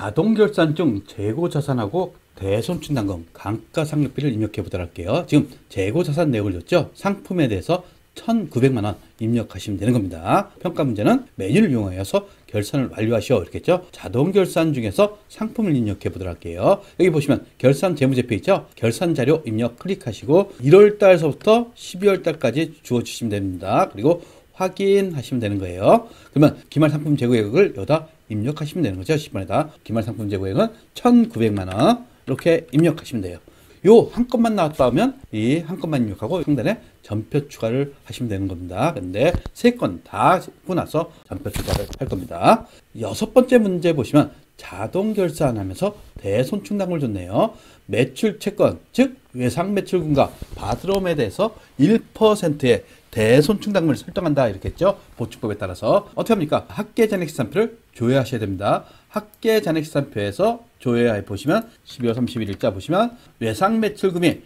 자동결산 중 재고자산하고 대손충당금, 감가상각비를 입력해 보도록 할게요. 지금 재고자산 내역을 줬죠. 상품에 대해서 1,900만 원 입력하시면 되는 겁니다. 평가 문제는 메뉴를 이용하여서 결산을 완료하시오 이렇게 했죠. 자동결산 중에서 상품을 입력해 보도록 할게요. 여기 보시면 결산 재무제표 있죠. 결산 자료 입력 클릭하시고 1월 달서부터 12월 달까지 주어 주시면 됩니다. 그리고 확인하시면 되는 거예요. 그러면 기말 상품 재고액을 여기다 입력하시면 되는 거죠. 10번에다 기말 상품 재고액은 1,900만 원 이렇게 입력하시면 돼요. 요 한 건만 나왔다 하면 이 한 건만 입력하고 상단에 전표 추가를 하시면 되는 겁니다. 근데 세 건 다 하고 나서 전표 추가를 할 겁니다. 6번째 문제 보시면 자동 결산하면서 대손충당금을 줬네요. 매출 채권, 즉 외상 매출금과 받으러옴에 대해서 1%의 대손충당금을 설정한다 이렇게 했죠. 보충법에 따라서 어떻게 합니까? 합계잔액시산표를 조회하셔야 됩니다. 합계잔액시산표에서 조회해 보시면 12월 31일자 보시면 외상 매출금이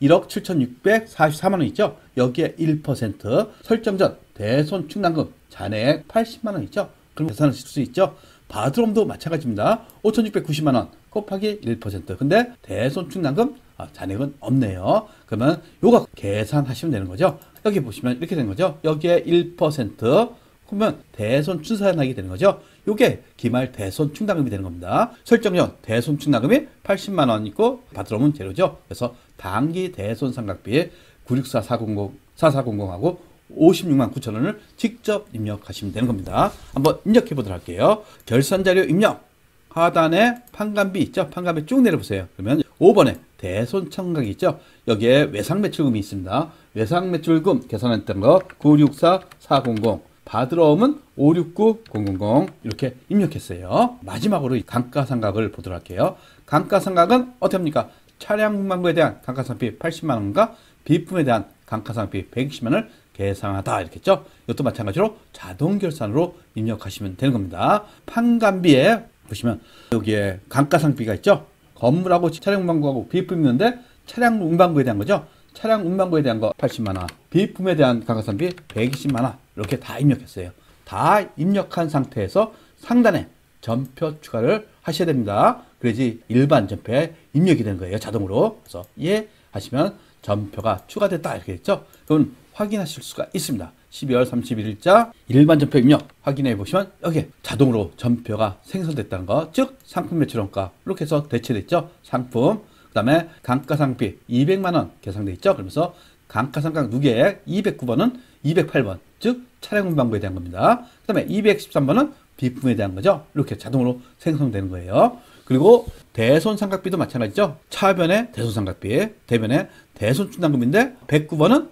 1억 7,644만 원 있죠. 여기에 1% 설정 전 대손충당금 잔액 80만 원 있죠. 그럼 계산하실 수 있죠. 받으러옴도 마찬가지입니다. 5,690만 원 곱하기 1%. 근데 대손충당금 잔액은 없네요. 그러면 요거 계산하시면 되는 거죠. 여기 보시면 이렇게 되는 거죠. 여기에 1% 그러면 대손충산하게 되는 거죠. 요게 기말 대손충당금이 되는 겁니다. 설정전 대손충당금이 80만 원 있고 받으러오면 제로죠. 그래서 당기 대손상각비 964400, 56만 9천 원을 직접 입력하시면 되는 겁니다. 한번 입력해 보도록 할게요. 결산자료 입력. 하단에 판관비 있죠? 판관비 쭉 내려보세요. 그러면 5번에 대손청각이 있죠? 여기에 외상매출금이 있습니다. 외상매출금 계산했던 거 964400, 받으러옴은 569000 이렇게 입력했어요. 마지막으로 감가상각을 보도록 할게요. 감가상각은 어떻게 합니까? 차량 문방구에 대한 감가상각비 80만 원과 비품에 대한 감가상각비 120만 원을 계산하다 이렇게 했죠. 이것도 마찬가지로 자동결산으로 입력하시면 되는 겁니다. 판관비에 보시면 여기에 감가상각비가 있죠. 건물하고 차량 운반구하고 비품이 있는데 차량 운반구에 대한 거죠. 차량 운반구에 대한 거 80만 원, 비품에 대한 감가상각비 120만 원 이렇게 다 입력했어요. 다 입력한 상태에서 상단에 전표 추가를 하셔야 됩니다. 그래야지 일반 전표에 입력이 되는 거예요. 자동으로. 그래서 예 하시면 전표가 추가됐다 이렇게 됐죠. 그럼 확인하실 수가 있습니다. 12월 31일자 일반 전표 입력 확인해 보시면 여기 자동으로 전표가 생성됐다는 거, 즉 상품 매출원가 이렇게 해서 대체됐죠. 상품 그 다음에 감가상각비 200만 원 계산돼 있죠. 그러면서 감가상각 누계액 209번은 208번 즉 차량 운반구에 대한 겁니다. 그 다음에 213번은 비품에 대한 거죠. 이렇게 자동으로 생성되는 거예요. 그리고 대손상각비도 마찬가지죠. 차변의 대손상각비, 대변의 대손충당금인데 109번은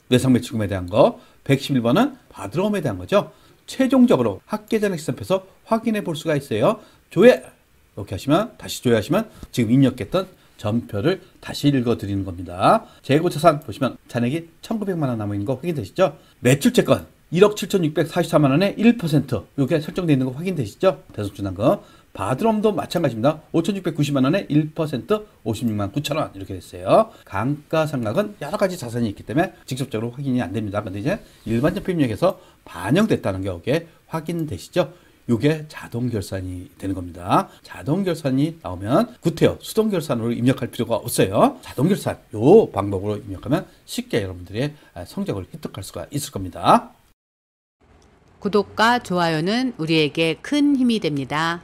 외상매출금에 대한 거, 111번은 받으러옴에 대한 거죠. 최종적으로 합계잔액시산표에서 확인해 볼 수가 있어요. 조회! 이렇게 하시면 다시 조회하시면 지금 입력했던 전표를 다시 읽어 드리는 겁니다. 재고자산 보시면 잔액이 1,900만 원 남아 있는 거 확인되시죠? 매출채권 1억 7,644만 원에 1% 이게 설정되어 있는 거 확인되시죠? 대손충당금. 받으러옴도 마찬가지입니다. 5,690만 원에 1% 56만 9천 원 이렇게 됐어요. 감가상각은 여러 가지 자산이 있기 때문에 직접적으로 확인이 안 됩니다. 근데 이제 일반 전표 입력에서 반영됐다는 게 이게 확인되시죠? 이게 자동 결산이 되는 겁니다. 자동 결산이 나오면 구태여 수동 결산으로 입력할 필요가 없어요. 자동 결산 요 방법으로 입력하면 쉽게 여러분들의 성적을 획득할 수가 있을 겁니다. 구독과 좋아요는 우리에게 큰 힘이 됩니다.